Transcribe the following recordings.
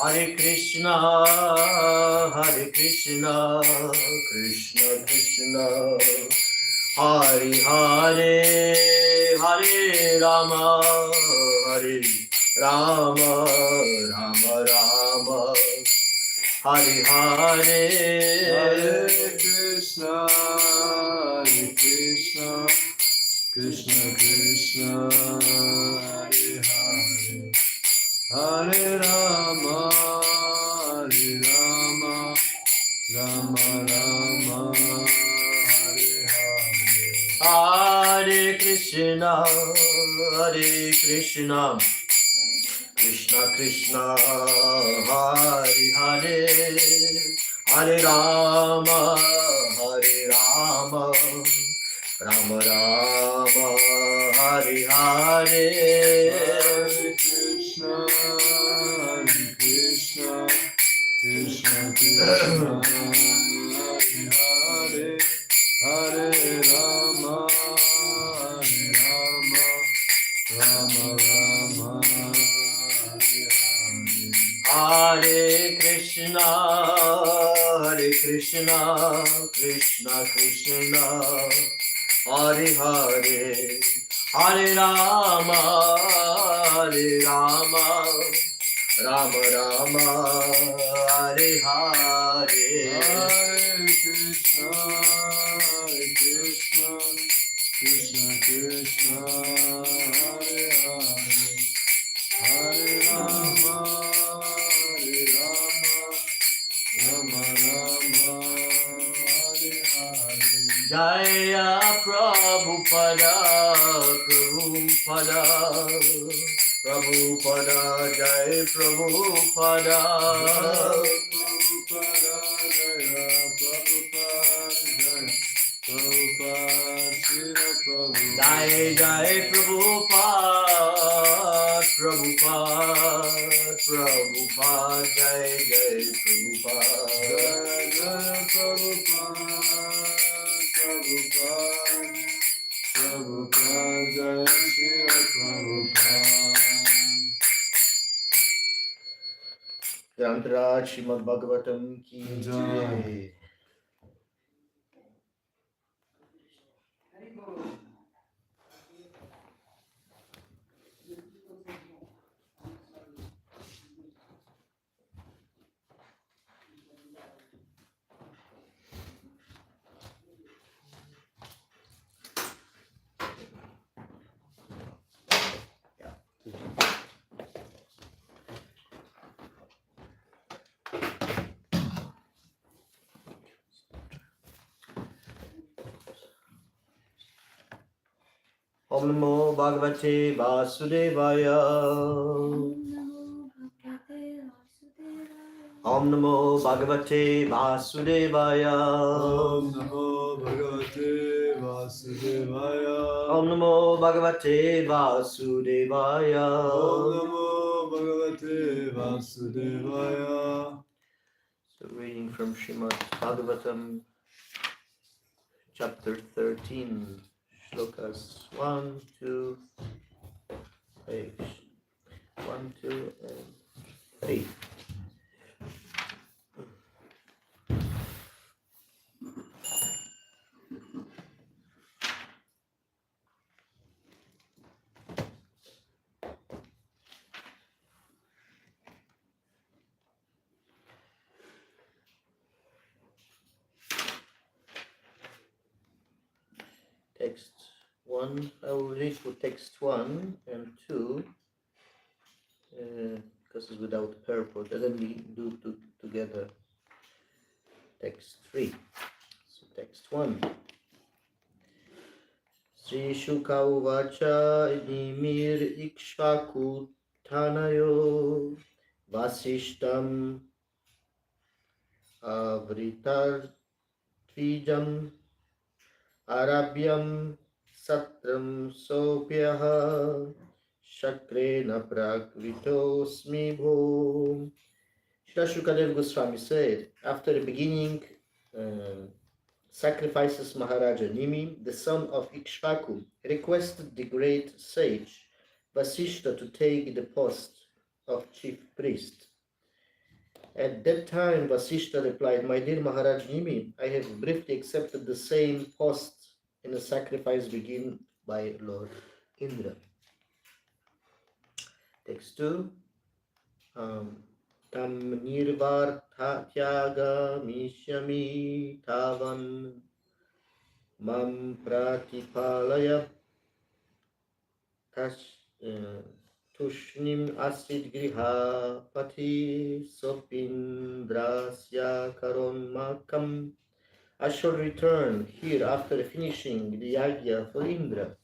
Hare Krishna, Krishna Krishna, Hare Hare, Hare Rama, Rama Rama, Hare Hare, Hare Krishna, Krishna Krishna, Hare Hare, Hare Rama, Rama Rama, Hare Hare. Hare Krishna, Krishna Krishna, Hare Hare, Hare Rama, Rama Rama, Hare Hare. Hare Krishna, Krishna Krishna, Hare Hare, Hare Rama, Rama Rama, Hare Hare. Hare Krishna, Krishna Krishna, Hare Hare, Hare Rama, Rama Rama, Hare Hare. Hare Krishna, Krishna Krishna, Hare Hare, Hare Rama, Rama Rama, Hare Hare. Jaya Prabhupada, Jai Prabhupada, Prabhupada, Jaya Prabhupada, Srila Prabhupada. Jai Prabhupada, Jai Prabhupada. Jaya Prabhupada, Prabhupada, Jaya Srila Prabhupada. Grantaraj Srimad Bhagavatam ki jai. Om Namo Bhagavate Vasudevaya. Om Namo Bhagavate Vasudevaya. Om Namo Bhagavate Vasudevaya. Om Namo Bhagavate Vasudevaya. Om Namo Bhagavate Vasudevaya. So reading from Srimad Bhagavatam, chapter 13, shlokas 1, 2, 8. 1, 2, and 8. Text 1, I will read for text 1 and 2, because it's without purport, and then we do together text 3. So text 1. Sri Shuka Uvacha Nimir Ikshvaku Tanayo Vasishtam Avritar Trijam Arabhyam Satram Sopyaha Shakrena Prakritosmi Bhum. Srila Shukadev Goswami said, after the beginning sacrifices Maharaja Nimi, the son of Ikshvaku, requested the great sage Vasishta to take the post of chief priest. At that time, Vasishta replied, "My dear Maharaj Nimi, I have briefly accepted the same post in a sacrifice begun by Lord Indra." Text 2. Tam nirvarthatyaga mishyami tavan mam pratipalaya tushnim asid griha pati sopindrasya karon. I shall return here after finishing the yagya for Indra.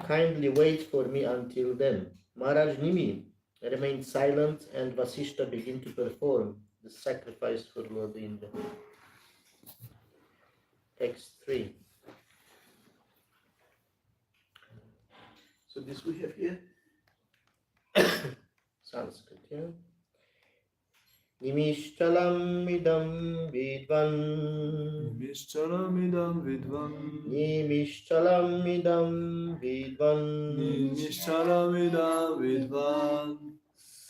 Kindly wait for me until then. Maharaj Nimi remained silent and Vasishta began to perform the sacrifice for Lord Indra. Text 3. So this we have here. Sanskrit, yeah. Nimishchalam idam vidvan. Nimishchalam idam vidvan. Nimishchalam idam vidvan. Nimishchalam idam vidvan.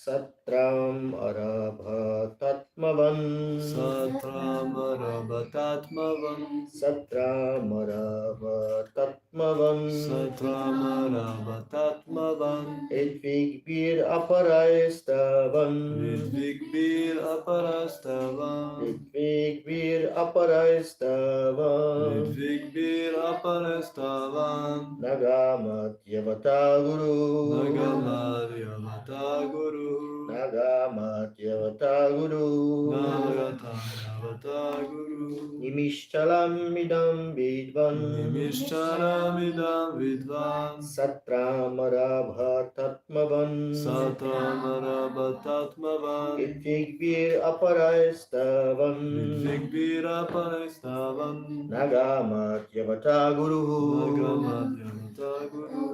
Satram arabhatatmavan. Satram arabhatatmavan. Satram arabhatatmavan. Satram arabhatatmavan. Edvigbir aparastavan. Vidvigbir aparastavan. Edvigbir aparastavan. Vidvigbir aparastavan. Nagamat yavata guru. Nagamad yavata guru. Nagamat yavata guru. Nagata yavata guru. Nimishchalam idam vidvan. Nimishcharam idam vidvan. Satram arabhatatmavan. Satram arabhatatmavan. Idvigbir aparastavan. Vidvigbir aparastavan. Nagamat yavata guru. Nagamat yavata guru.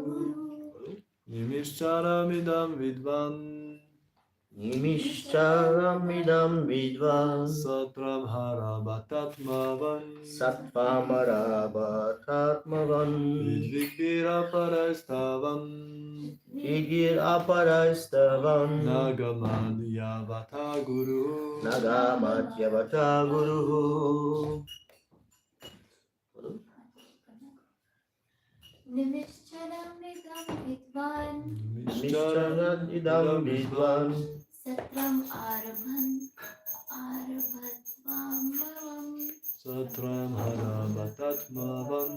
Nimishcharam idam vidvan. Nimishcharam idam vidvan. Satram harabhatatmavan. Satvam arabhatatmavan. Vidvigbir aparastavan. Igir aparastavan. Nagamad yavata guru. Nagamat yavata guru. Nimishcharam idam vidvan. Nimishcharam idam vidvan. Satram arabhatvam. Satram harabhatatmavan.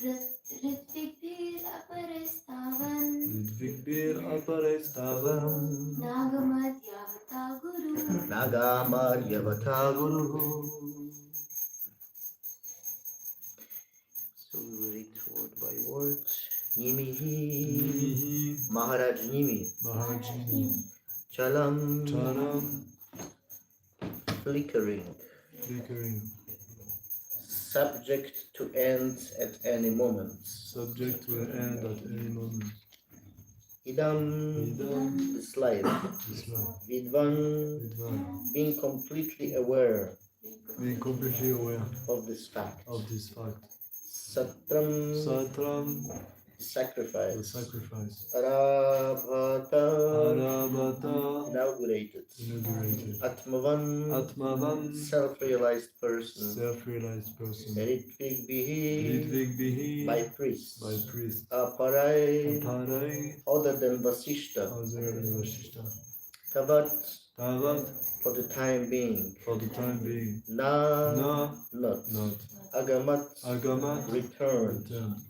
Ritvigvir aparastavan. Vidvigbir aparastavan. Nagamad yavata guru. Nagamar yavata guru. So we will read word by word. Nimihi. Nimihi. Maharaj Nimi. Mahajini. Chalam. Charam. Flickering. Flickering. Subject to end at any moment. Subject to end at any moment. Idam. Idam. This life. This life. Vidvan. Vidvan. Being completely aware Being completely aware of this fact. of this fact. Satram. Satram. The Sacrifice. sacrifice. Arabhata. Arabhata. Inaugurated. Inaugurated. Atmavan. Atmavan. Self-realized person. Self-realized person. Ritvigbihi. Vidvigbihi. By priests. By priest. Aparai. Aparai. Other than Vasishta. Other than Vashishta. Tavat. Tavat. For the time being. For the time being. Na. Na. Not. Not. Agamat. Agamat. Returned. Returned.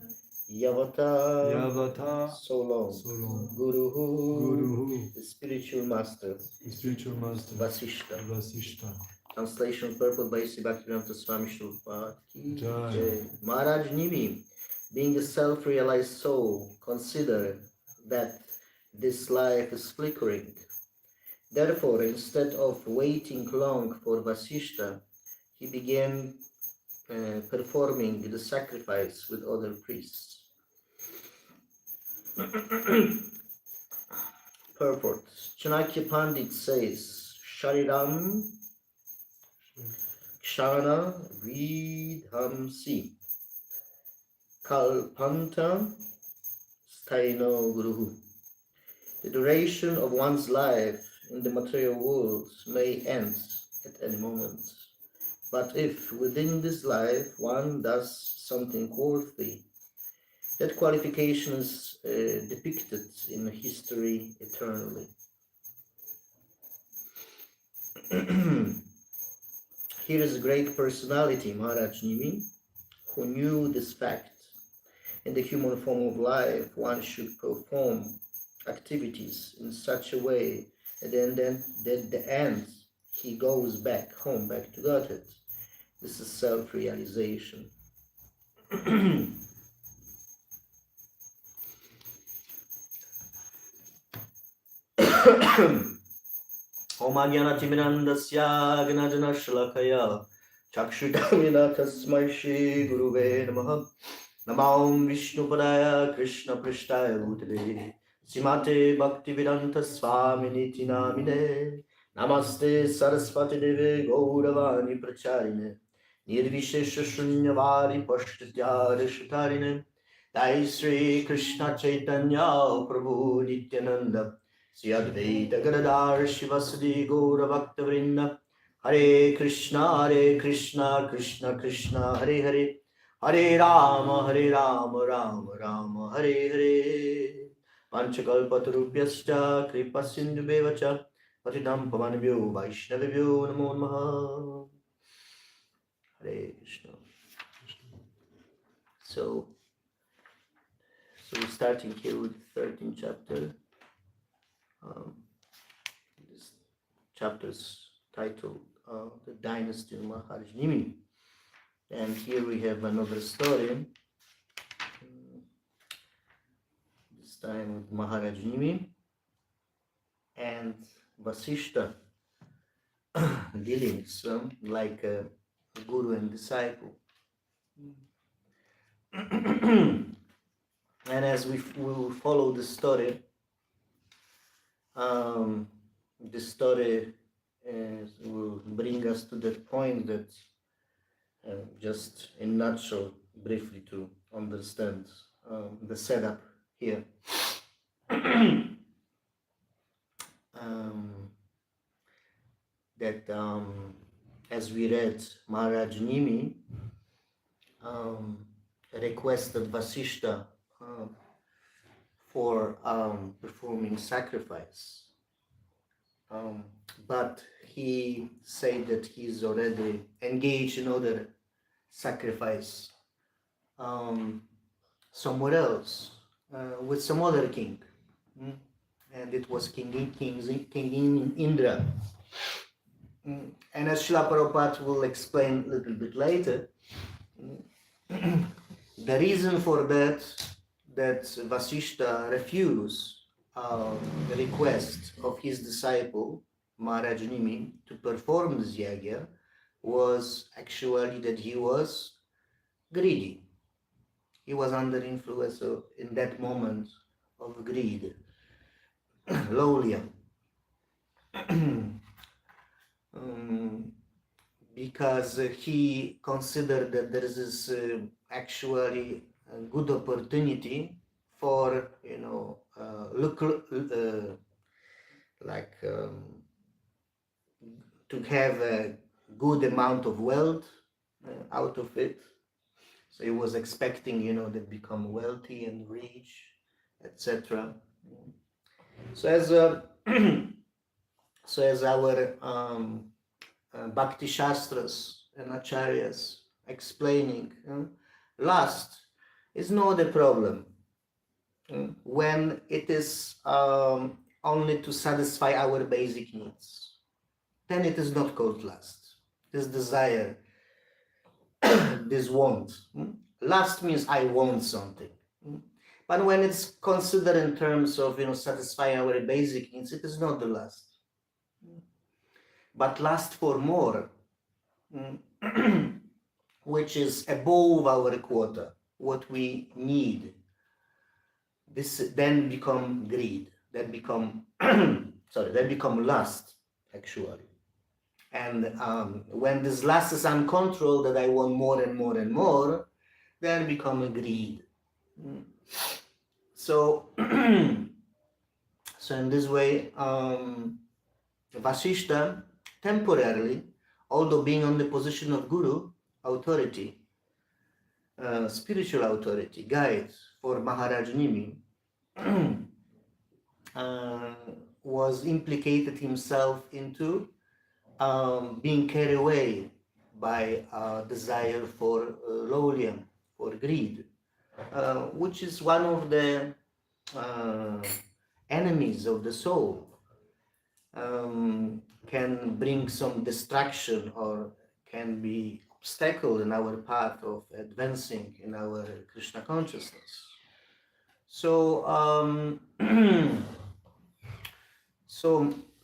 Yavata. Yavata. So long. So long. Guruhu. Guruhu. The spiritual master. The spiritual master. Vasishta. Vasishta. Translation purport by Sri Bhaktivedanta Swami Shrupa. Jai. Maharaj Nimi, being a self-realized soul, considered that this life is flickering. Therefore, instead of waiting long for Vasishta, he began performing the sacrifice with other priests. Purport. Chanakya Pandit says, Shariram Kshana vidhamsi kalpanta staino guruhu. The duration of one's life in the material world may end at any moment. But if within this life one does something worthy, that qualification is depicted in history eternally. Here is a great personality, Maharaj Nimi, who knew this fact. In the human form of life, one should perform activities in such a way that then at the end he goes back home, back to Godhead. This is self-realization. Om Agyanatimirandasya Gnajana Chakshudamina Tasmai Shri Guruve Namaha Namam Vishnupadaya Krishna Prishtaya Bhutale Simate Bhaktivedanta Swami Niti Namine Namaste Saraswati Deve Gauravani Pracharine Nirvishesha Shunyavad Pashtatya Rishatarine Jai Sri Krishna Chaitanya Prabhu Nityananda Sri Advaita Gadadhar Shivasadi Gaura Bhakta Vrinda Hare Krishna Krishna Krishna Hare Hare Hare Rama Rama Rama Hare Hare Panchakalpatarubhyascha Kripa Sindhubevacha Patitam Pavanabhyo Vaishnavibhyo Namo Namaha Hare Krishna. So we're starting here with the 13th chapter. This chapter's titled The Dynasty of Maharaj Nimi. And here we have another story, this time with Maharaj Nimi and Vasishta dealings like a guru and disciple. And as we will follow the story, this story will bring us to that point that just in nutshell, briefly to understand the setup here. As we read, Maharaj Nimi requested Vasishta for performing sacrifice, but he said that he's already engaged in other sacrifice somewhere else with some other king, and it was King Indra. And as Srila Prabhupada will explain a little bit later, the reason for that Vasishta refused the request of his disciple Maharaj Nimi to perform this yagya was actually that he was greedy. He was under influence of, in that moment, of greed, lowliya. Because he considered that there is this actually a good opportunity for, to have a good amount of wealth out of it. So he was expecting, to become wealthy and rich, etc. So as our Bhakti Shastras and Acharyas explaining, lust is not a problem when it is only to satisfy our basic needs. Then it is not called lust. This desire, this want. Lust means I want something. But when it's considered in terms of satisfying our basic needs, it is not the lust. But lust for more, which is above our quota, what we need, this then become greed, that become lust actually. And when this lust is uncontrolled, that I want more and more and more, then become a greed. So, so in this way, Vasishta temporarily, although being on the position of guru, authority, spiritual authority, guide for Maharaj Nimi, was implicated himself into being carried away by desire for lowliam, for greed, which is one of the enemies of the soul, can bring some distraction or can be obstacle in our path of advancing in our Krishna consciousness. So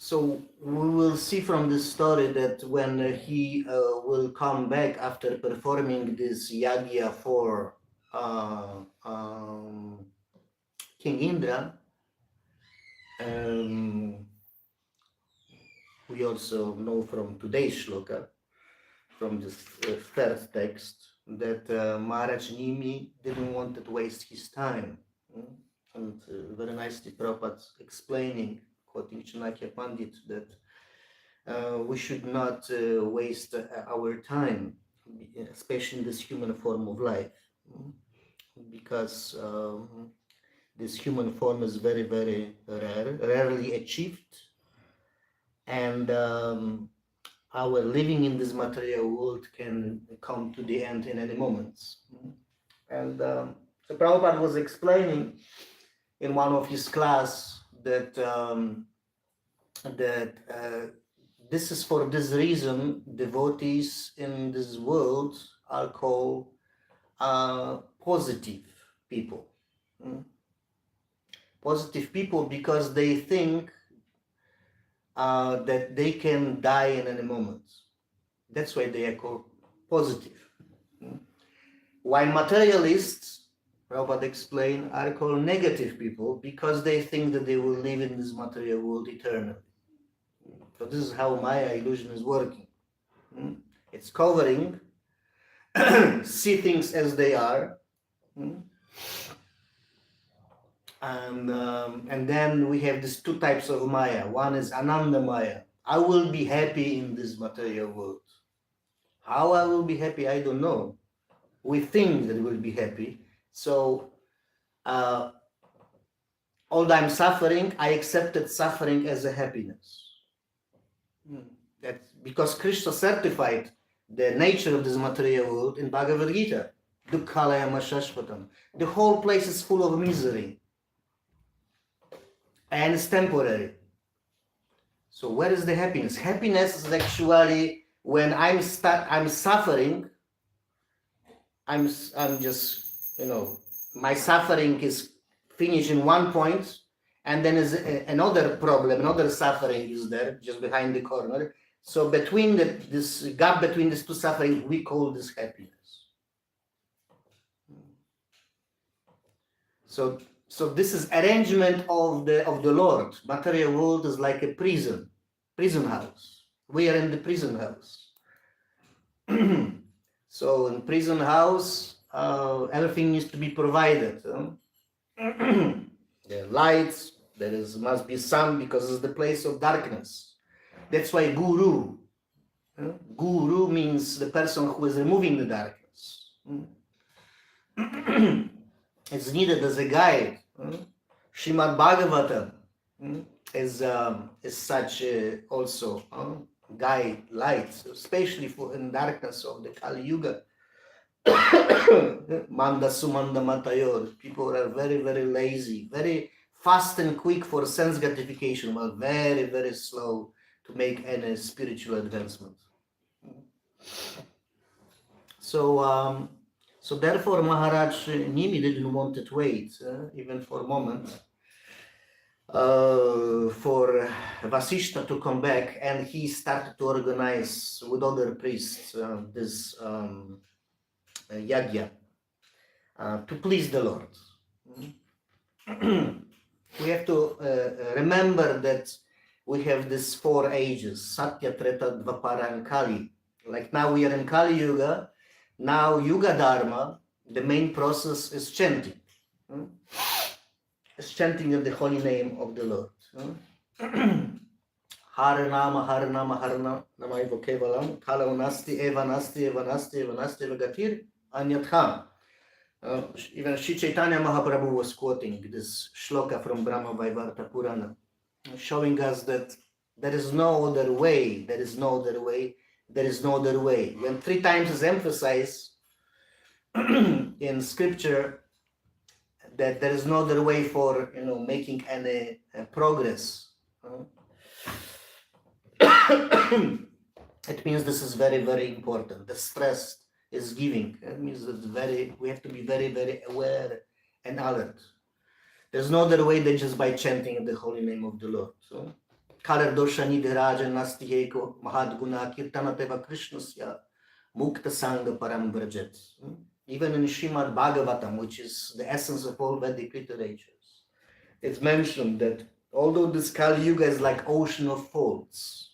so we will see from this story that when he will come back after performing this yagya for King Indra, we also know from today's shloka, from this third text, that Maharaj Nimi didn't want to waste his time. And very nicely Prabhupada explaining, quoting Chanakya Pandit, that we should not waste our time, especially in this human form of life, because this human form is very, very rare, rarely achieved, and our living in this material world can come to the end in any moment. And so Prabhupada was explaining in one of his class that this is for this reason devotees in this world are called positive people. Positive people because they think that they can die in any moment. That's why they are called positive. While materialists, Prabhupada explained, are called negative people because they think that they will live in this material world eternally. So this is how Maya illusion is working. It's covering, see things as they are, and then we have these two types of Maya. One is Ananda Maya. I will be happy in this material world. How I will be happy, I don't know. We think that we'll be happy. So, although I'm suffering, I accepted suffering as a happiness. That's because Krishna certified the nature of this material world in Bhagavad Gita. Dukkhalayama Shashvatam. The whole place is full of misery. And it's temporary. So where is the happiness? Happiness is actually when I'm suffering. I'm just, my suffering is finished in one point, and then is another problem, another suffering is there just behind the corner. So between this gap between these two suffering, we call this happiness. So this is arrangement of the Lord. Material world is like a prison house. We are in the prison house. So in prison house, everything needs to be provided. There are lights, must be sun because it's the place of darkness. That's why guru. Guru means the person who is removing the darkness. It's needed as a guide. Srimad Bhagavatam is such also guide, light, especially for in darkness of the Kali Yuga. Manda Sumanda Matayor. People are very, very lazy, very fast and quick for sense gratification, but very, very slow to make any spiritual advancement. So therefore Maharaj Nimi didn't want to wait even for a moment for Vasishta to come back, and he started to organize with other priests this yagya to please the Lord. We have to remember that we have these 4 ages, Satya, Treta, Dvapara, and Kali. Like now we are in Kali Yuga. Now Yuga Dharma, the main process is chanting. It's chanting of the holy name of the Lord. Haranama, Haranama, Haranama Eva Kevalam, Kala Nasti, Eva Nasti, Eva Nasti, Eva Nasti, Eva Gatir, Anyatha. Even Sri Chaitanya Mahaprabhu was quoting this shloka from Brahma Vaivarta Purana, showing us that there is no other way, there is no other way, there is no other way. When 3 times is emphasized in scripture that there is no other way for making any progress, it means this is very, very important. The stress is giving. That means that we have to be very, very aware and alert. There's no other way than just by chanting the holy name of the Lord. So, Kalar dosha nidhiraja nastiheko mahadguna kirtanateva krishnasya mukta sangha param vrajet. Even in Srimad Bhagavatam, which is the essence of all Vedic literatures, it's mentioned that although this Kali Yuga is like ocean of faults,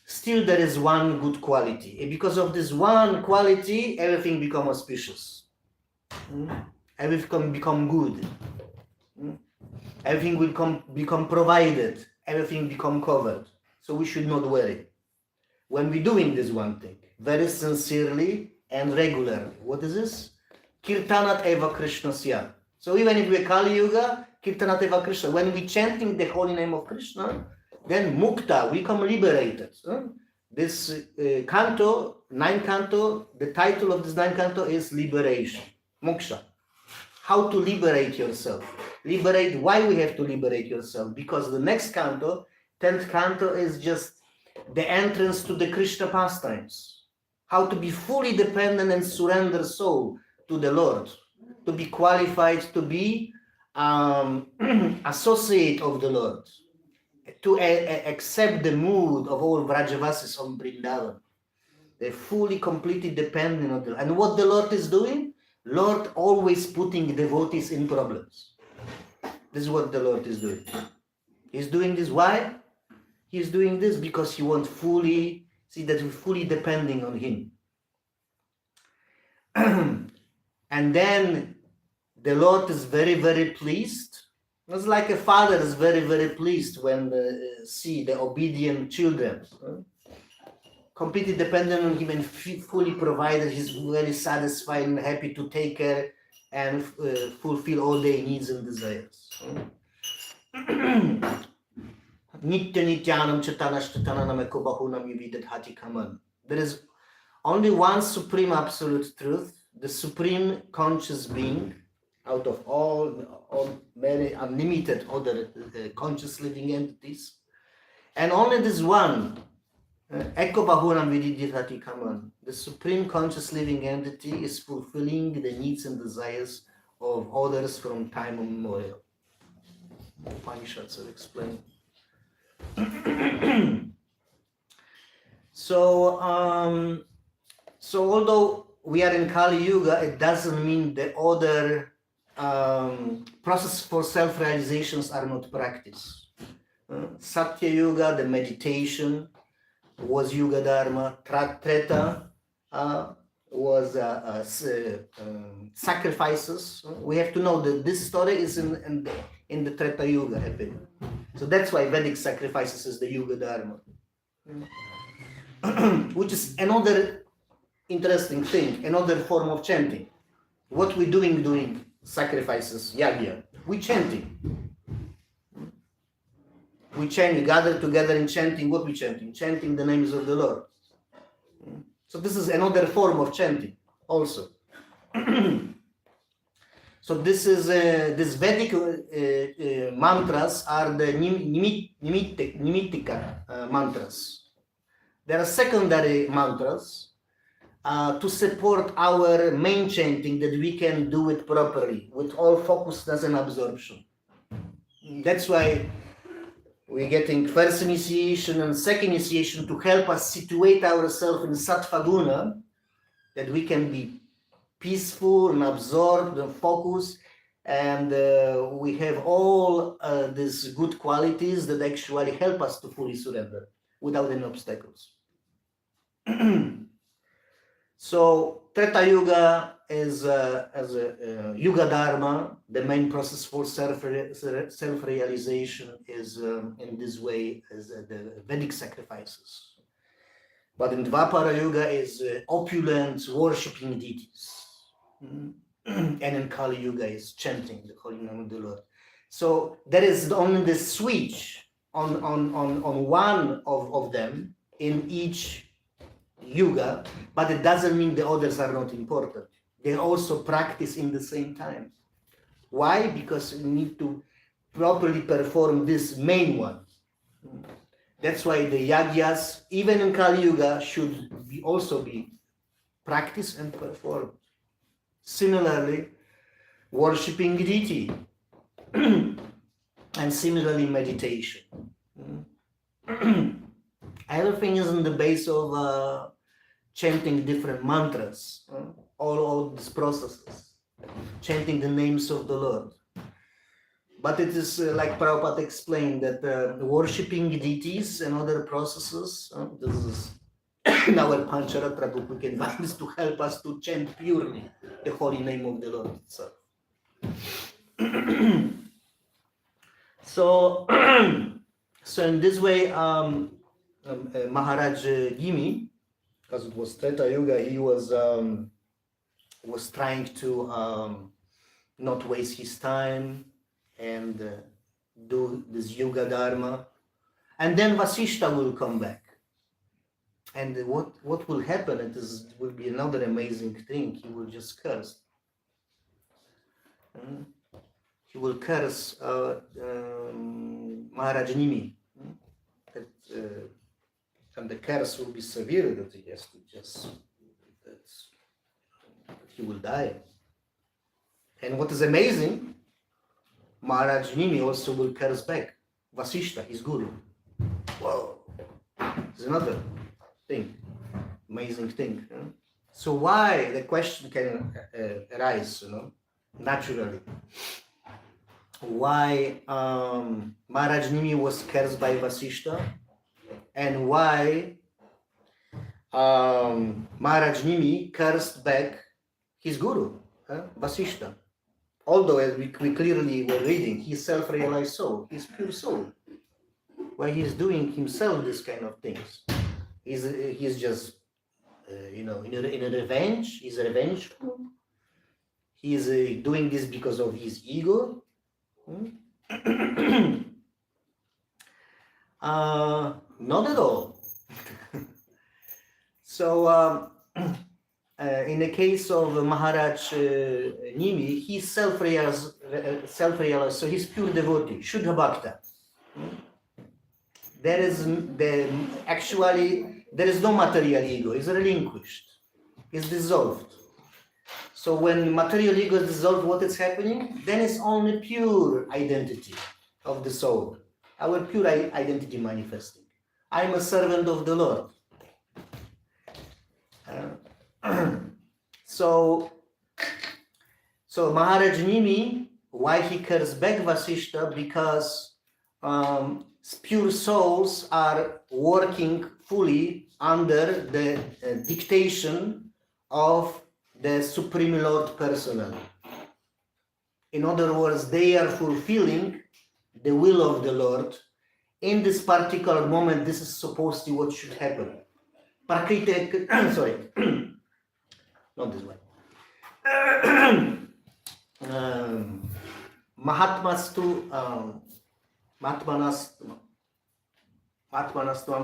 still there is one good quality. And because of this one quality, everything becomes auspicious. Everything become good. Everything will become provided. Everything become covered. So we should not worry. When we're doing this one thing, very sincerely and regularly. What is this? Kirtanat eva Krishnasya. So even if we're Kali Yuga, Kirtanat eva Krishna. When we're chanting the holy name of Krishna, then mukta, we become liberated. This canto, 9th canto, the title of this 9th canto is liberation, moksha. How to liberate yourself. Liberate, why we have to liberate yourself? Because the next canto, 10th canto, is just the entrance to the Krishna pastimes. How to be fully dependent and surrender soul to the Lord. To be qualified to be associate of the Lord. To accept the mood of all Vrajavasis on Vrindavan. They're fully, completely dependent on the Lord. And what the Lord is doing? Lord always putting devotees in problems. This is what the Lord is doing. He's doing this. Why? He's doing this because he wants fully, see that we're fully depending on him. And then the Lord is very, very pleased. It's like a father is very, very pleased when see the obedient children. Completely dependent on him and fully provided. He's very satisfied and happy to take care and fulfill all their needs and desires. Nitya nityanam chetanash chetananam eko bahunam yuvidat hati kaman. There is only one supreme absolute truth, the supreme conscious being, out of all many unlimited other conscious living entities, and only this one, Eko Bahunam Vididhati Kaman, the supreme conscious living entity is fulfilling the needs and desires of others from time immemorial. Upanishads will explain. So although we are in Kali Yuga, it doesn't mean the other process for self-realizations are not practiced. Satya Yuga, the meditation, was Yuga Dharma. Treta was sacrifices. We have to know that this story is in the Treta Yuga happening. So that's why Vedic sacrifices is the Yuga Dharma. Which is another interesting thing, another form of chanting. What we're doing during sacrifices, yagya, we're chanting. We chant, we gather together in chanting. What we chanting? Chanting the names of the Lord. So this is another form of chanting also. So this is this Vedic mantras are the Nimittika mantras. There are secondary mantras to support our main chanting, that we can do it properly with all focusness and absorption. That's why we're getting first initiation and second initiation to help us situate ourselves in Sattva Guna, that we can be peaceful and absorbed and focused, And we have all these good qualities that actually help us to fully surrender without any obstacles. So Treta Yuga is as a Yuga Dharma. The main process for self-realization is in this way as the Vedic sacrifices. But in Dvapara Yuga is opulent worshipping deities. And in Kali Yuga is chanting the holy name of the Lord. So there is only the switch on one of them in each Yuga, but it doesn't mean the others are not important. They also practice in the same time. Why? Because we need to properly perform this main one. That's why the yagyas, even in Kali Yuga, should also be practiced and performed. Similarly, worshipping deity, and similarly meditation. Everything is on the base of chanting different mantras, all these processes, chanting the names of the Lord. But it is like Prabhupada explained that worshipping deities and other processes, this is in our Pancharatra book, we can find this to help us to chant purely the holy name of the Lord itself. So in this way, Maharaj Gimi, because it was Treta Yuga, he was trying to not waste his time and do this Yuga Dharma. And then Vasishta will come back. And what will happen, it will be another amazing thing. He will just curse. He will curse Maharaj Nimi. And the curse will be severe that he has to that he will die. And what is amazing, Maharaj Nimi also will curse back Vasishta, his guru. Whoa, it's another thing, amazing thing. So why, the question can arise, naturally. Why Maharaj Nimi was cursed by Vasishta, and why Maharaj Nimi cursed back his guru, Vasishta. Although, as we clearly were reading, he's self-realized soul, he's pure soul. Why he's doing himself this kind of things? He's just, in a revenge. He's revengeful. He's doing this because of his ego. Not at all. So, in the case of Maharaj Nimi, he's self-realized, so he's pure devotee, Shuddha Bhakta. There is no material ego, it's relinquished, it's dissolved. So when material ego is dissolved, what is happening? Then it's only pure identity of the soul, our pure identity manifesting. I'm a servant of the Lord. So Maharaj Nimi, why he cursed back Vasishta? Because pure souls are working fully under the dictation of the Supreme Lord personally. In other words, they are fulfilling the will of the Lord. In this particular moment, this is supposed to be what should happen. Prakriti, sorry, not this way. Mahatmastu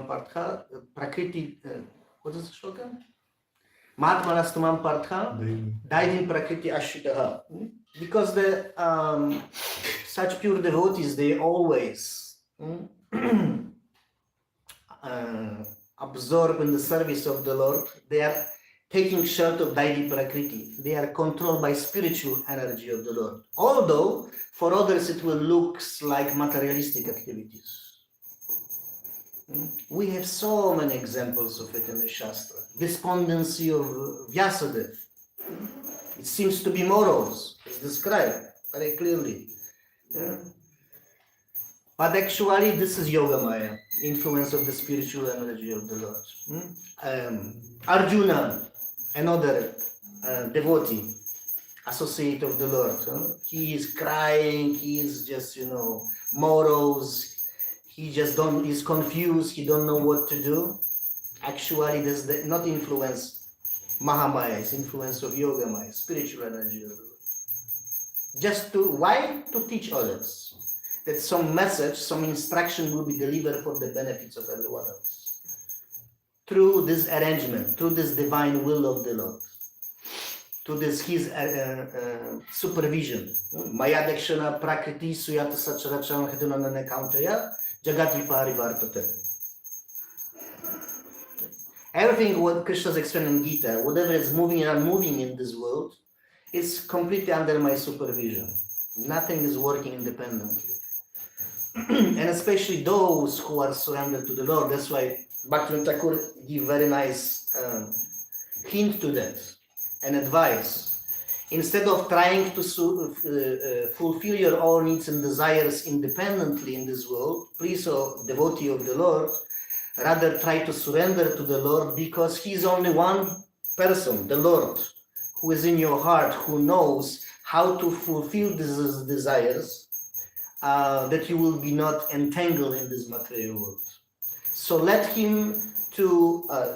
Partha, Prakriti, what is the slogan? Mahatmanastumam Partha, Daivim Prakriti Ashitaha. Because the such pure devotees, they always absorb in the service of the Lord. They are taking shirt of Daivi Prakriti. They are controlled by spiritual energy of the Lord. Although for others it will look like materialistic activities. We have so many examples of it in the Shastra. Despondency of Vyasadeva. It seems to be morals, it's described. very clearly. Yeah. But actually, this is Yoga Maya, influence of the spiritual energy of the Lord. Arjuna, another devotee, associate of the Lord. He is crying, he is just, morose, he just is confused, he don't know what to do. Actually, this is not influence Mahamaya, it's influence of Yoga Maya, spiritual energy of the Lord. Just why? To teach others that some message, some instruction will be delivered for the benefits of everyone else. Through this arrangement, through this divine will of the Lord, to this his supervision. Maya dakshana prakriti suyata sacharacham hedunanana kauntaya jagat viparivartate. Everything what Krishna is explaining in Gita, whatever is moving and unmoving in this world, is completely under my supervision. Nothing is working independently. And especially those who are surrendered to the Lord. That's why Bhaktivinoda Thakur give very nice hint to that and advice. Instead of trying to fulfill your own needs and desires independently in this world, please, O devotee of the Lord, rather try to surrender to the Lord, because He is only one person, the Lord, who is in your heart, who knows how to fulfill these desires, that you will be not entangled in this material world. So let Him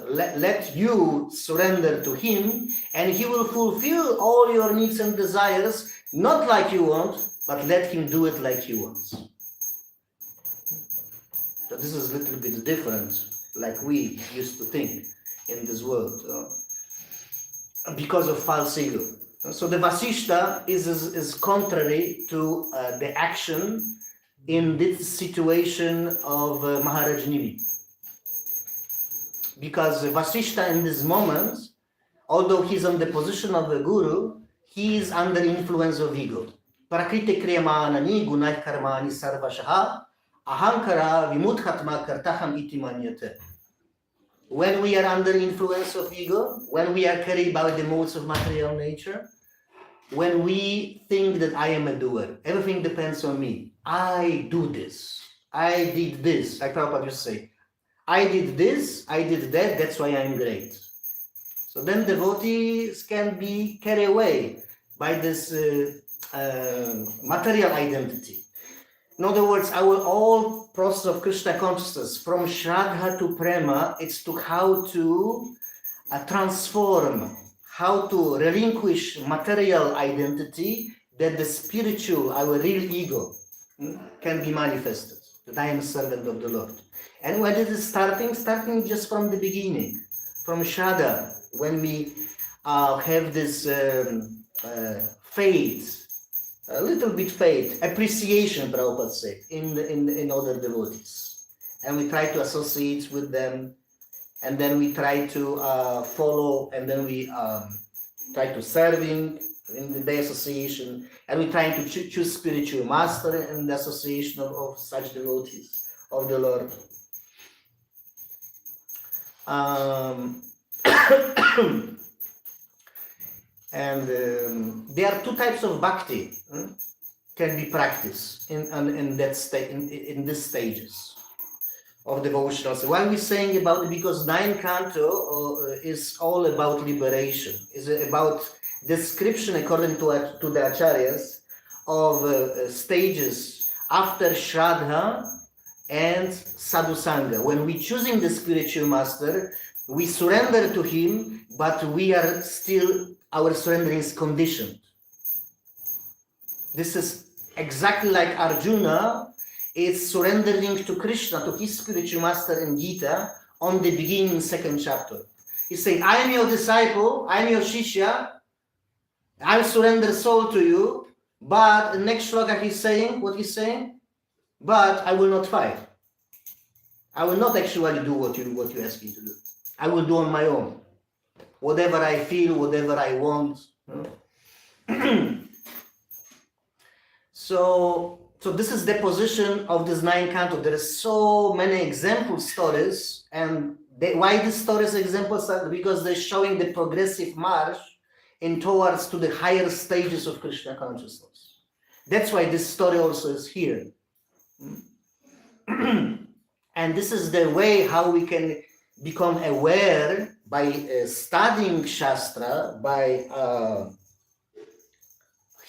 let you surrender to Him, and He will fulfill all your needs and desires, not like you want, but let Him do it like He wants. So this is a little bit different, like we used to think in this world, because of false ego. So the Vasishta is contrary to the action in this situation of Maharaj Nimi. Because Vasishta in this moment, although he's on the position of a guru, he is under influence of ego. Prakriti kriyamanani gunai karmani sarvashaha ahankara vimuthatma kartaham iti manyate. When we are under influence of ego, when we are carried by the modes of material nature, when we think that I am a doer, everything depends on me. I do this, I did this, like Prabhupada used to say, I did this, I did that, that's why I'm great. So then devotees can be carried away by this material identity. In other words, our whole process of Krishna consciousness, from Shraddha to Prema, it's to how to transform, how to relinquish material identity, that the spiritual, our real ego, can be manifested, that I am a servant of the Lord. And when it is starting just from the beginning, from Shraddha, when we have this faith, a little bit faith, appreciation, Prabhupada said, in other devotees. And we try to associate with them, and then we try to follow, and then we try to serving in the association, and we try to choose spiritual master in the association of such devotees of the Lord. And there are two types of bhakti can be practiced in these stages of devotional. So when we're saying about it, because 9 canto is all about liberation, is about description according to the acharyas of stages after Shraddha and Sadhusanga. When we're choosing the spiritual master, we surrender to him, but we are still, our surrender is conditioned. This is exactly like Arjuna is surrendering to Krishna, to his spiritual master in Gita, on the beginning, 2nd chapter. He's saying, I am your disciple, I am your Shishya, I surrender soul to you, but the next shloka he's saying, what he's saying? But I will not fight. I will not actually do what you ask me to do. I will do on my own. Whatever I feel, whatever I want. So this is the position of this 9 canto. There are so many example stories, and why these stories examples are because they're showing the progressive march in towards to the higher stages of Krishna consciousness. That's why this story also is here. And this is the way how we can become aware by studying Shastra, by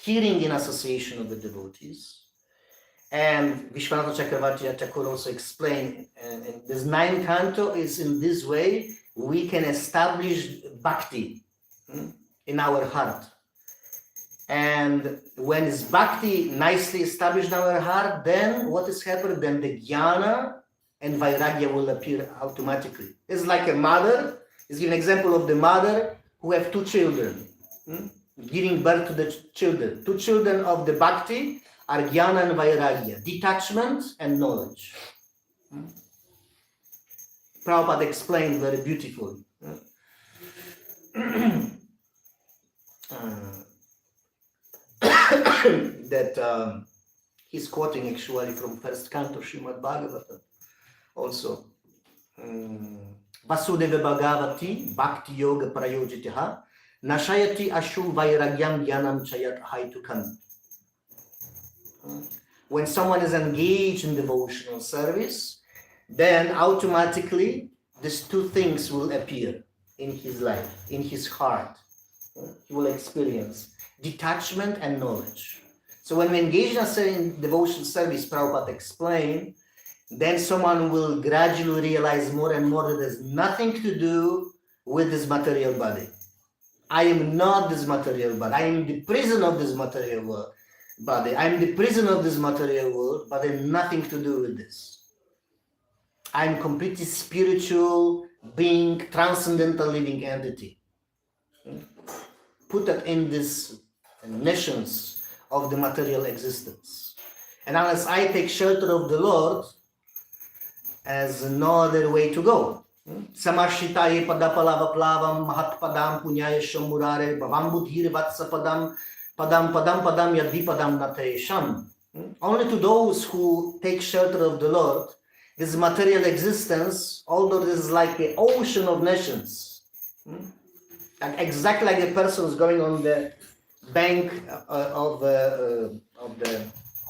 hearing in association of the devotees. And Vishwanath Chakravarti Thakur also explained, and this 9th canto is in this way we can establish bhakti in our heart. And when is bhakti nicely established in our heart, then what is happening? Then the jnana and vairagya will appear automatically. It's like a mother. It's an example of the mother who have 2 children, giving birth to the children. 2 children of the bhakti are jnana and vairagya, detachment and knowledge. Prabhupada explained very beautifully. That he's quoting actually from 1st canto Srimad Bhagavatam also. Vasudeva Bhagavati Bhakti Yoga Prayojitaha Nashayati Ashu Vairagyam Jnanam Chayat Haitukam. When someone is engaged in devotional service, then automatically these 2 things will appear in his life, in his heart. He will experience detachment and knowledge. So when we engage in devotional service, Prabhupada explained, then someone will gradually realize more and more that there's nothing to do with this material body. I am not this material body. I am the prison of this material world. Body. I am the prison of this material world, but I have nothing to do with this. I am completely spiritual being, transcendental living entity. Put that in this nations of the material existence. And unless I take shelter of the Lord, as no other way to go. Samashitaye padapalava plavam mahat padam punyaya shamurare bhavam buddhir vatsa padam yadvi padam natesham. Only to those who take shelter of the Lord, this material existence, although this is like an ocean of nations, and exactly like a person is going on the bank on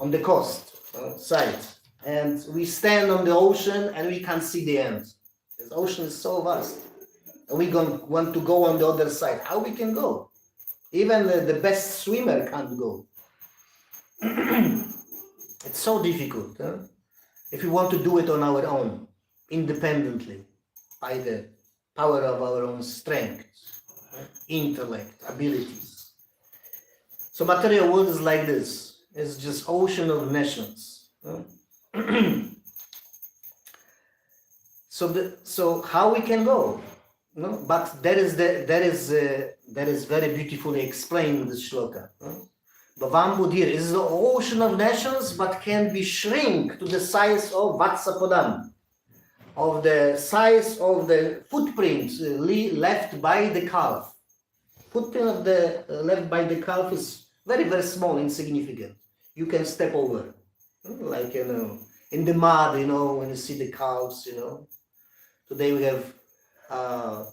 the coast side, and we stand on the ocean and we can't see the end. This ocean is so vast, and we want to go on the other side. How we can go? Even the best swimmer can't go. It's so difficult. If we want to do it on our own, independently, by the power of our own strength, intellect, abilities. So material world is like this. It's just ocean of nations. So how we can go? But that is very beautifully explained in this shloka. Bhavam Budhir is the ocean of nations, but can be shrink to the size of Vatsapadam, of the size of the footprint left by the calf. Footprint of the left by the calf is very, very small, insignificant. You can step over, like in the mud, when you see the calves, Today we have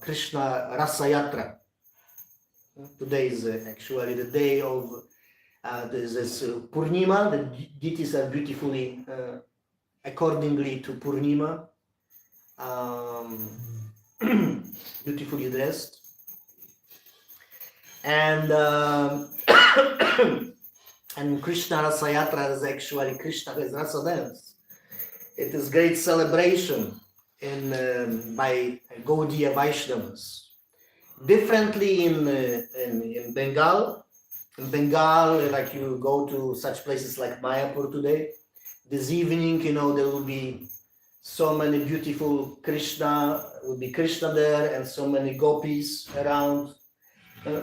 Krishna Rasa Yatra. Today is actually the day of this Purnima. The deities are beautifully, accordingly to Purnima, beautifully dressed. And and Krishna Rasa Yatra is actually Krishna is Rasa dance. It is great celebration by Gaudiya Vaishnavas. Differently in Bengal. In Bengal, like you go to such places like Mayapur today, this evening, there will be so many beautiful Krishna, will be Krishna there, and so many gopis around,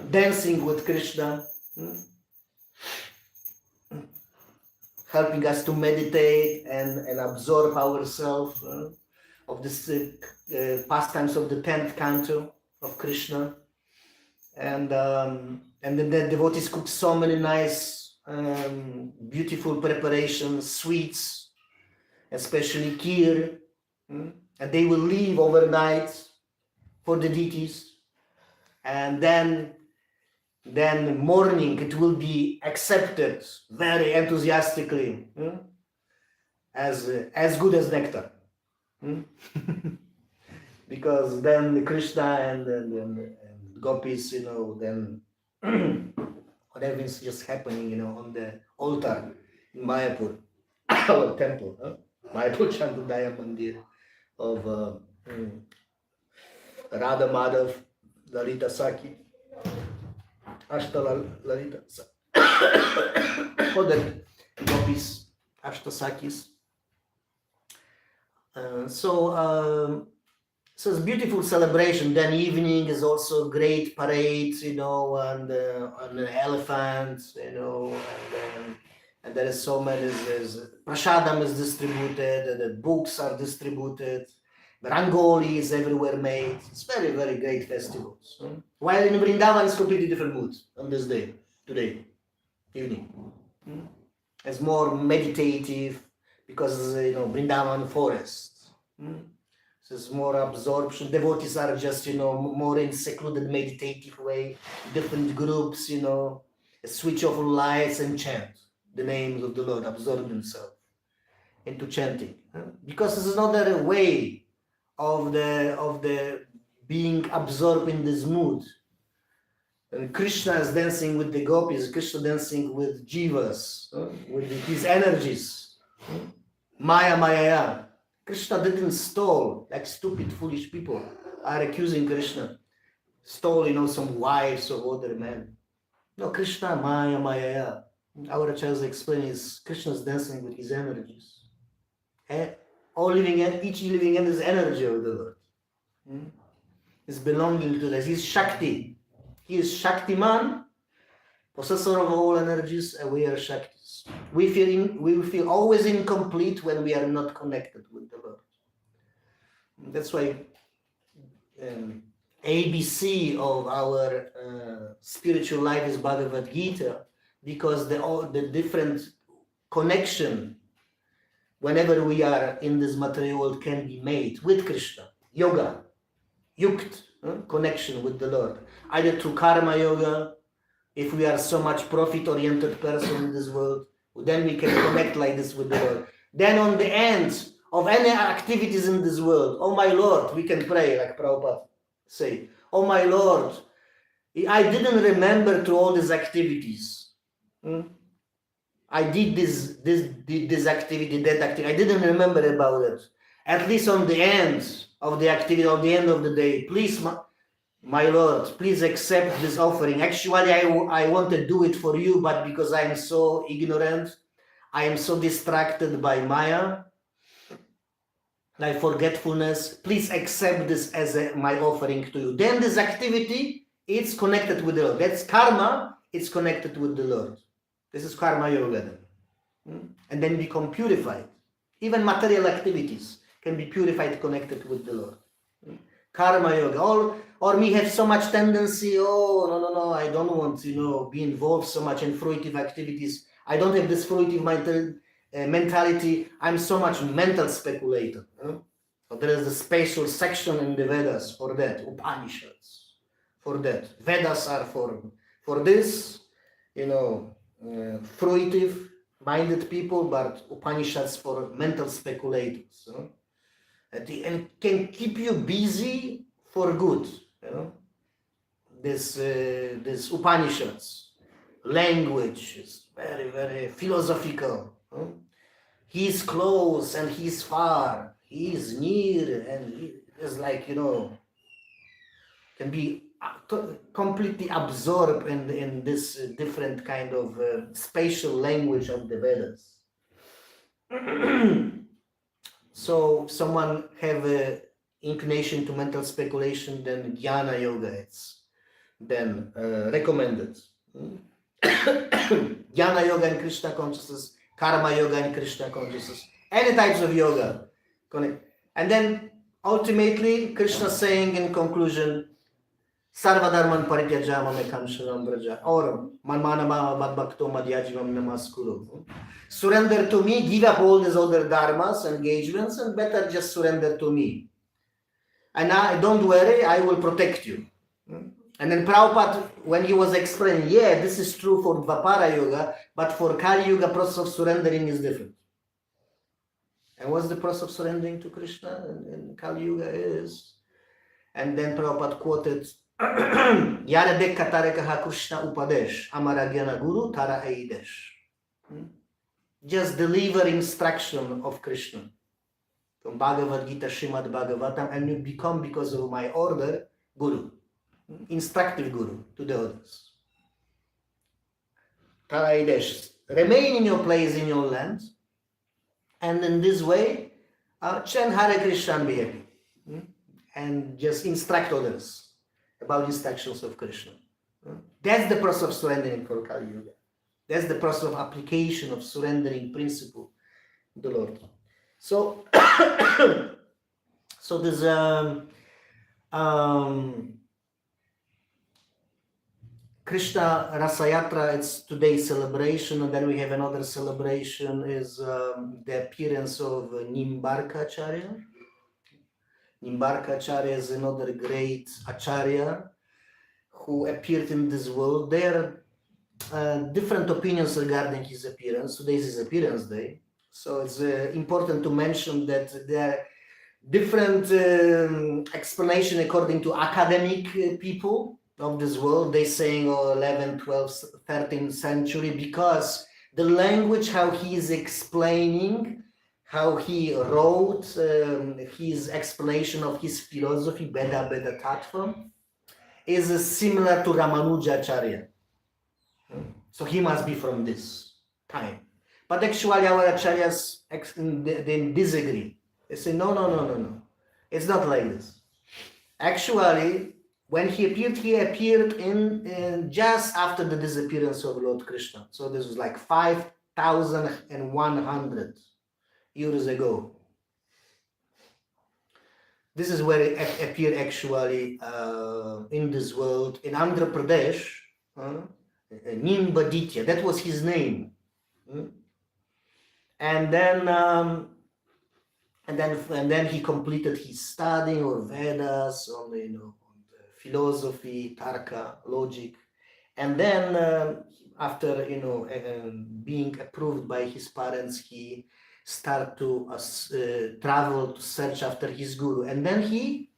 dancing with Krishna, helping us to meditate and absorb ourselves of this pastimes of the 10th canto of Krishna. And then the devotees cook so many nice, beautiful preparations, sweets, especially kheer, and they will leave overnight for the deities. And then then morning it will be accepted very enthusiastically, as good as nectar. Because then Krishna and gopis, then whatever is just happening, on the altar in Mayapur, our temple, Mayapur Chandudaya Mandir of Radha Madhav, Lalita Saki, Ashta Lalita Saki, other gopis, Ashta Sakis. So it's beautiful celebration. Then evening is also great parade, and on the elephants, and there is so many. There's prashadam is distributed, the books are distributed, the rangoli is everywhere made. It's very, very great festivals. While in Vrindavan, it's completely different mood on this day, today, evening. It's more meditative because Vrindavan forest. So it's more absorption. Devotees are just, more in secluded meditative way, different groups, switch off lights and chant the names of the Lord, absorb themselves into chanting. Because it's another way of the being absorbed in this mood. And Krishna is dancing with the gopis, Krishna dancing with jivas, with his energies. Maya Maya. Krishna didn't stole, like stupid, foolish people are accusing Krishna. Stole, some wives of other men. No, Krishna, Maya, Maya. Our acharyas explain is Krishna's dancing with his energies. Each living in is energy of the Lord. Is belonging to this. He's Shakti. He is Shaktiman, possessor of all energies, and we are Shaktis. We feel always incomplete when we are not connected with the Lord. That's why ABC of our spiritual life is Bhagavad Gita, because the different connection whenever we are in this material world can be made with Krishna. Yoga, yukt, connection with the Lord. Either through karma yoga, if we are so much profit-oriented person in this world, then we can connect like this with the Lord. Then on the end of any activities in this world, oh my Lord, we can pray like Prabhupada say, oh my Lord, I didn't remember through all these activities. I did this activity, that activity. I didn't remember about it. At least on the end of the activity, on the end of the day, please, my Lord, please accept this offering. Actually, I want to do it for you, but because I am so ignorant, I am so distracted by Maya, like forgetfulness, please accept this as my offering to you. Then this activity, it's connected with the Lord. That's karma, it's connected with the Lord. This is karma yoga then. And then become purified. Even material activities can be purified, connected with the Lord. Karma yoga. Or we have so much tendency, no, I don't want to be involved so much in fruitive activities. I don't have this fruitive mentality. I'm so much mental speculator. So there is a special section in the Vedas for that, Upanishads for that. Vedas are for this, fruitive minded people, but Upanishads for mental speculators. And can keep you busy for good. This Upanishads language is very, very philosophical. He is close and he is far. He is near and he is like, can be completely absorbed in this different kind of spatial language of the Vedas. So someone have a inclination to mental speculation, then Jnana Yoga is then recommended. Jnana Yoga and Krishna consciousness, Karma Yoga and Krishna consciousness, any types of yoga. And then ultimately Krishna saying in conclusion, Sarva dharman parityaja mamekam sharanam vraja, or manmanama madbhakto madhyajivam namaskuru. Surrender to me, give up all these other dharmas, engagements, and better just surrender to me. And don't worry, I will protect you. And then Prabhupada, when he was explaining, yeah, this is true for Dvapara Yoga, but for Kali Yuga, process of surrendering is different. And what's the process of surrendering to Krishna in Kali Yuga is? And then Prabhupada quoted, Yara Katare Krishna Upadesh, Amara Gyana Guru Tara Aidesh. Just deliver instruction of Krishna from Bhagavad Gita, Srimad Bhagavatam, and you become, because of my order, Guru, instructive Guru to the others. Tara Aidesh. Remain in your place in your land, and in this way, chant Hare Krishna and be happy. And just instruct others about instructions of Krishna. That's the process of surrendering for Kali Yuga. That's the process of application of surrendering principle to the Lord. So, so there's Krishna Rasayatra, it's today's celebration, and then we have another celebration is the appearance of Nimbarkacharya. Nimbarkacharya is another great acharya who appeared in this world. There are different opinions regarding his appearance. Today is his appearance day. So it's important to mention that there are different explanation according to academic people of this world. They saying 11th, 12th, 13th century, because the language, how he is explaining, how he wrote his explanation of his philosophy, Veda Tattva, is similar to Ramanujacharya. So he must be from this time. But actually our acharyas, they disagree. They say, no. It's not like this. Actually, when he appeared in just after the disappearance of Lord Krishna. So this was like 5,100 years ago. This is where it appeared actually in this world, in Andhra Pradesh, Nimbaditya, that was his name. And then he completed his studying of Vedas, on the philosophy, tarka, logic, and then after being approved by his parents, he started to travel to search after his guru, and then he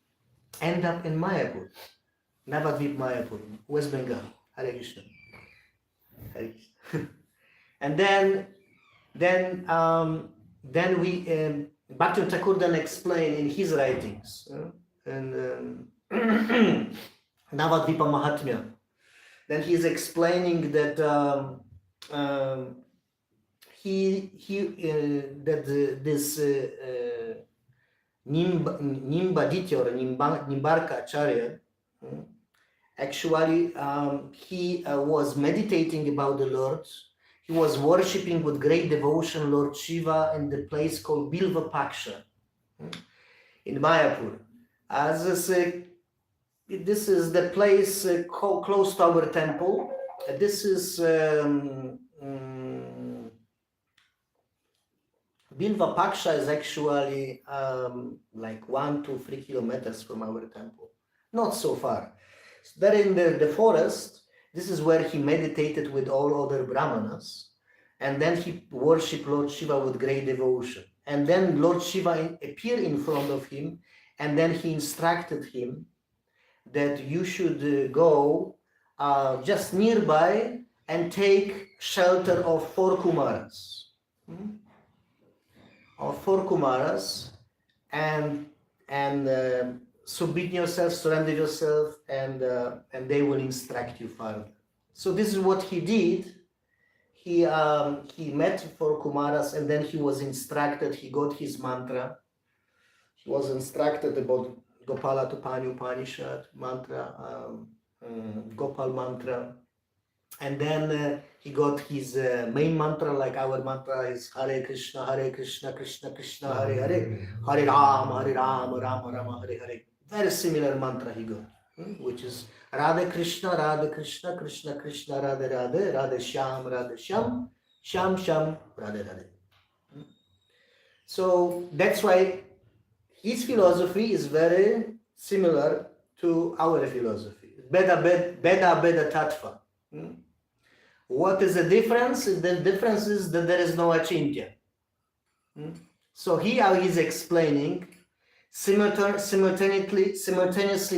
ended up in Mayapur, Navadvip Mayapur, West Bengal. Hare Krishna. Hare Krishna. And then we Bhakti Thakur then explained in his writings and Navadvipa Mahatmya. Then he is explaining that this Nimbaditya or Nimbarka Acharya, actually he was meditating about the Lord. He was worshipping with great devotion Lord Shiva in the place called Bilva Paksha in Mayapur. As this is the place close to our temple. This is Bilva Paksha is actually like 1 to 3 kilometers from our temple, not so far. There in the forest, this is where he meditated with all other Brahmanas, and then he worshipped Lord Shiva with great devotion. And then Lord Shiva appeared in front of him, and then he instructed him that you should go just nearby and take shelter of 4 Kumaras. And submit yourself, surrender yourself, and they will instruct you further. So this is what he did. He met 4 Kumaras, and then he was instructed. He got his mantra. He was instructed about Gopala Tupani Upanishad mantra, Gopal mantra, and then he got his main mantra, like our mantra is Hare Krishna, Krishna Krishna, Hare Hare, Hare Rama, Rama Rama, Hare Hare. Very similar mantra he got, which is Radha Krishna, Krishna Krishna, Radha Radha, Radha Shyam, Shyam Shyam, Radha Radha. So that's why his philosophy is very similar to our philosophy. Beda Tattva. What is the difference? The difference is that there is no achintya. So here he's explaining simultaneously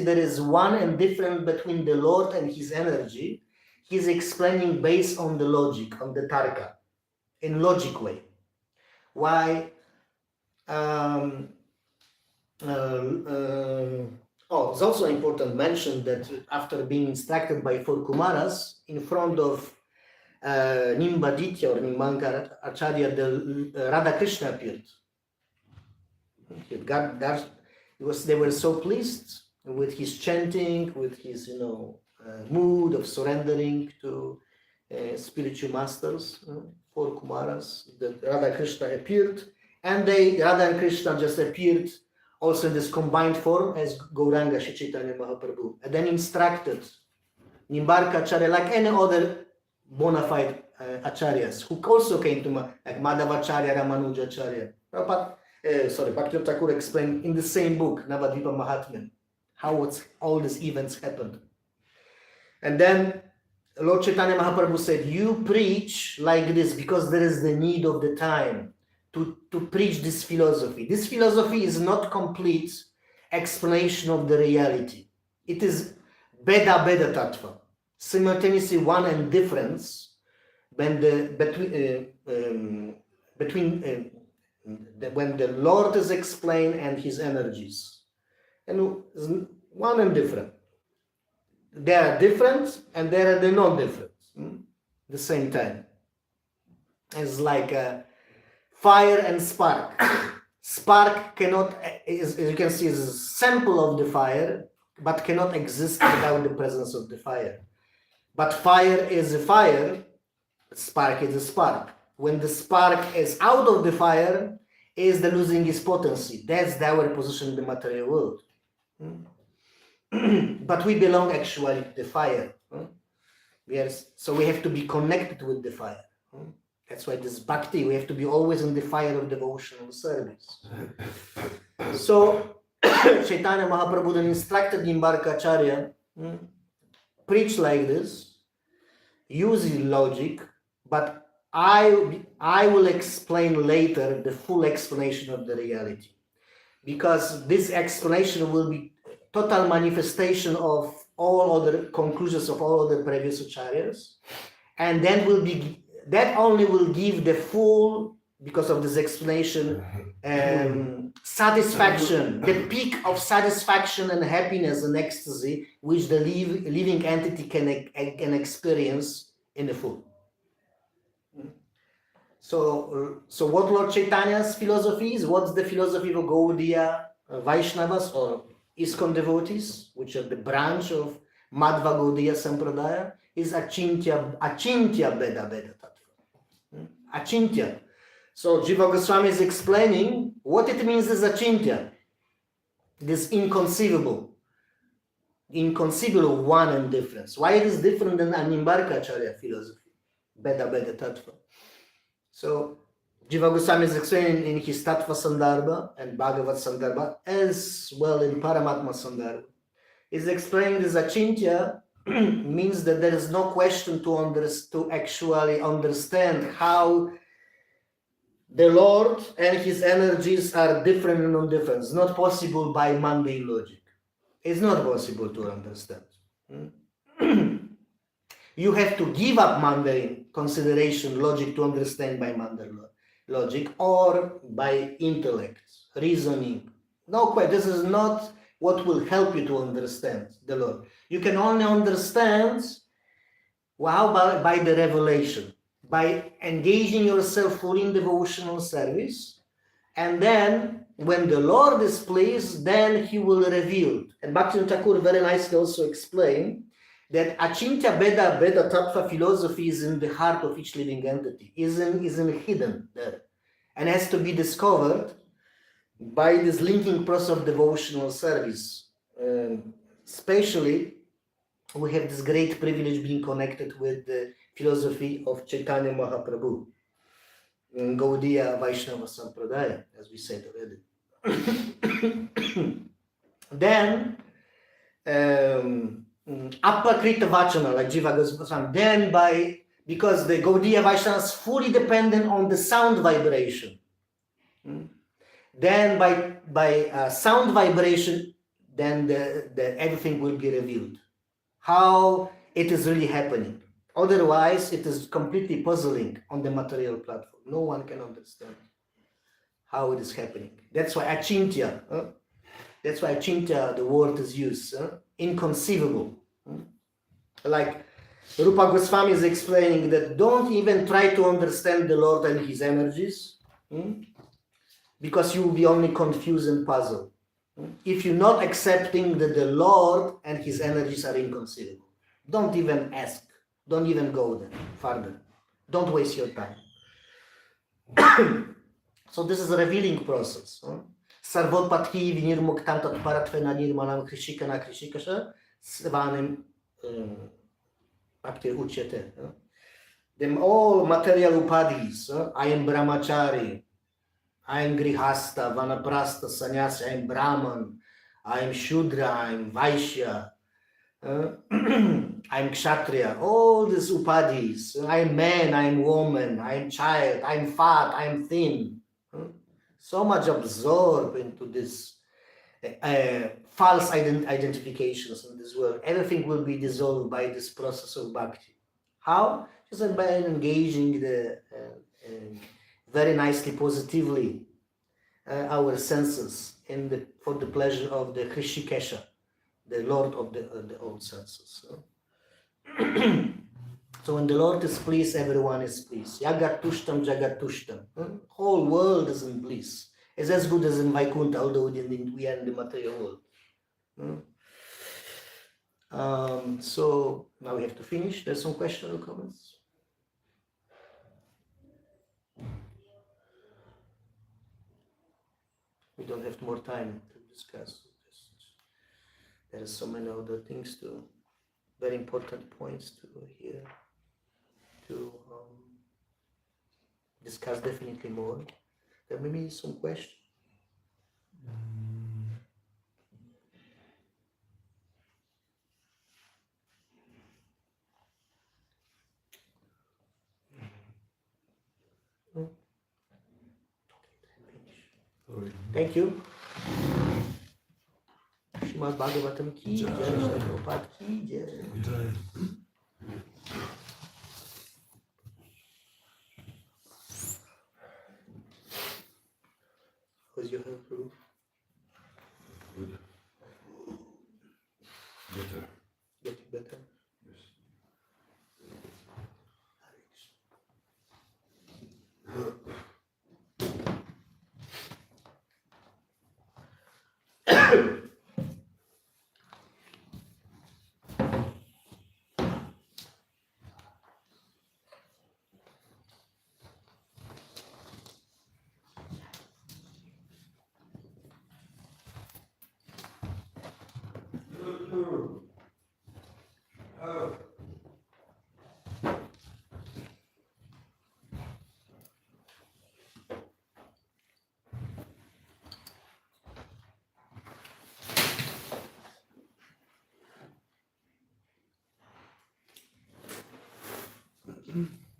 there is one and different between the Lord and his energy. He's explaining based on the logic, on the tarka, in logic way. Why? It's also important to mention that after being instructed by four Kumaras, in front of Nimbaditya or Nimbankara Acharya, the Radha Krishna appeared. They were so pleased with his chanting, with his mood of surrendering to spiritual masters, four Kumaras. The Radha Krishna appeared, and Radha and Krishna just appeared also in this combined form as Gauranga Shri Chaitanya Mahaprabhu, and then instructed Nimbarka Acharya like any other bona fide acharyas who also came to like Madhavacharya, Ramanujacharya. Bhakti Thakur explained in the same book, Navadvipa Mahatmya, how all these events happened. And then Lord Chaitanya Mahaprabhu said, you preach like this because there is the need of the time to preach this philosophy. This philosophy is not complete explanation of the reality. It is Beda Tattva, simultaneously one and difference when when the Lord is explained and his energies. And one and different. They are different and they are non-different the same time. It's like fire and spark. Spark cannot, as you can see, is a sample of the fire, but cannot exist without the presence of the fire. But fire is a fire, spark is a spark. When the spark is out of the fire, is the losing its potency. That's our position in the material world. But we belong actually to the fire. So we have to be connected with the fire. That's why this bhakti, we have to be always in the fire of devotional service. So Chaitanya Mahaprabhu then instructed Nimbarka Acharya, preach like this, use logic, but I will explain later the full explanation of the reality. Because this explanation will be total manifestation of all other conclusions of all other previous acharyas, and then that only will give the full, because of this explanation, satisfaction, the peak of satisfaction and happiness and ecstasy which the living entity can experience in the full. So what Lord Chaitanya's philosophy is? What's the philosophy of Gaudiya Vaishnavas or ISKCON devotees, which are the branch of Madhva Gaudiya Sampradaya, is Achintya Beda Tattva. Achintya. So Jiva Goswami is explaining what it means is Achintya. This inconceivable one and difference. Why it is different than Nimbarka Acharya philosophy, Beda Tattva. So Jiva Goswami is explaining in his Tattva Sandarbha and Bhagavat Sandarbha, as well in Paramatma Sandarbha. Is explaining this Achintya means that there is no question to actually understand how the Lord and his energies are different and non-different. It's not possible by mundane logic. It's not possible to understand. You have to give up mundane consideration, logic, to understand by mundane logic or by intellect, reasoning. No, this is not what will help you to understand the Lord. You can only understand by the revelation, by engaging yourself fully in devotional service, and then when the Lord is pleased, then he will reveal. And Bhakti Thakur very nicely also explained that Achintya Beda Tattva philosophy is in the heart of each living entity, isn't hidden there, and has to be discovered by this linking process of devotional service. Especially, we have this great privilege being connected with the philosophy of Chaitanya Mahaprabhu, Gaudiya Vaishnava Sampradaya, as we said already. Then, Apakrita Vachana, like Jiva Goswami. Then because the Gaudiya Vaishnava is fully dependent on the sound vibration. Then by sound vibration, then the everything will be revealed. How it is really happening. Otherwise, it is completely puzzling on the material platform. No one can understand how it is happening. That's why achintya, the word is used. Inconceivable. Like Rupa Goswami is explaining that don't even try to understand the Lord and his energies, because you will be only confused and puzzled. If you're not accepting that the Lord and his energies are inconceivable. Don't even ask. Don't even go there further. Don't waste your time. So this is a revealing process. Sarvotpatthi vinirmuktam tatparattvena nirmanam krishikana krishikasha svanim bhakti uchyate. Them all material upadhis. I am brahmachari. I am grihasta, vanaprastha, sannyasi. I am brahman. I am shudra. I am vaishya. I am kshatriya. All these upadhis. I am man. I am woman. I am child. I am fat. I am thin. So much absorbed into this false identifications in this world. Everything will be dissolved by this process of bhakti. How? Just by engaging very nicely, positively, our senses for the pleasure of the Hrishikesha, the Lord of the old senses. So when the Lord is pleased, everyone is pleased. Yagatushtam jagatushtam. Whole world is in bliss. It's as good as in Vaikuntha, although we are in the material world. So now we have to finish. There's some questions or comments? We don't have more time to discuss. There are so many other things very important points to hear, to discuss definitely more. There may be some questions. Thank you. Srimad Bhagavatam ki jai, Prabhupada ki jai. How's your health, Prabhu? Good. Better. Getting better? Yes. Mm-hmm.